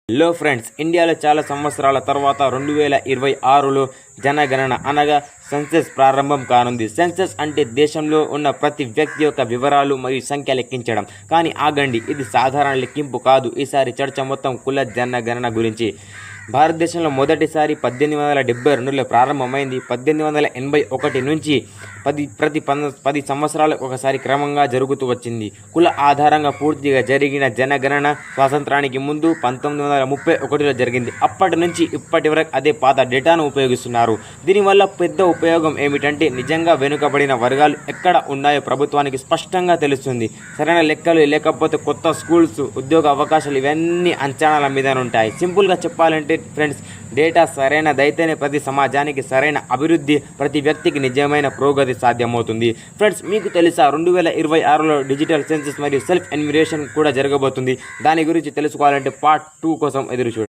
Hello friends, ఇండియాలో చాలా సంవత్సరాల తర్వాత 2026లో జనగణన అనగా సెన్సస్ ప్రారంభం కానుంది. సెన్సస్ అంటే దేశంలో ఉన్న ప్రతి వ్యక్తి యొక్క వివరాలు మరియు సంఖ్య లెక్కించడం. కానీ ఆగండి, ఇది సాధారణ లెక్కింపు కాదు. ఈసారి చర్చ మొత్తం కుల జనగణన గురించి. భారతదేశంలో మొదటిసారి 1872లో ప్రారంభమైంది. 1881 నుంచి ప్రతి 10 సంవత్సరాలకు ఒకసారి క్రమంగా జరుగుతూ వచ్చింది. కుల ఆధారంగా పూర్తిగా జరిగిన జనగణన స్వాతంత్రానికి ముందు 1931లో జరిగింది. అప్పటి నుంచి ఇప్పటి వరకు అదే పాత డేటాను ఉపయోగిస్తున్నారు. దీనివల్ల పెద్ద ఉపయోగం ఏమిటంటే, నిజంగా వెనుకబడిన వర్గాలు ఎక్కడ ఉన్నాయో ప్రభుత్వానికి స్పష్టంగా తెలుస్తుంది. సరైన లెక్కలు లేకపోతే కొత్త స్కూల్స్, ఉద్యోగ అవకాశాలు ఇవన్నీ అంచనాల మీద ఉంటాయి. సింపుల్గా చెప్పాలంటే ఫ్రెండ్స్, డేటా సరైనదైతేనే ప్రతి సమాజానికి సరైన అభివృద్ధి, ప్రతి వ్యక్తికి నిజమైన పురోగతి సాధ్యమవుతుంది. ఫ్రెండ్స్, మీకు తెలుసా 2026లో డిజిటల్ సెన్సస్ మరియు సెల్ఫ్ ఎన్యూమరేషన్ కూడా జరగబోతుంది. దాని గురించి తెలుసుకోవాలంటే పార్ట్ 2 కోసం ఎదురు చూడండి.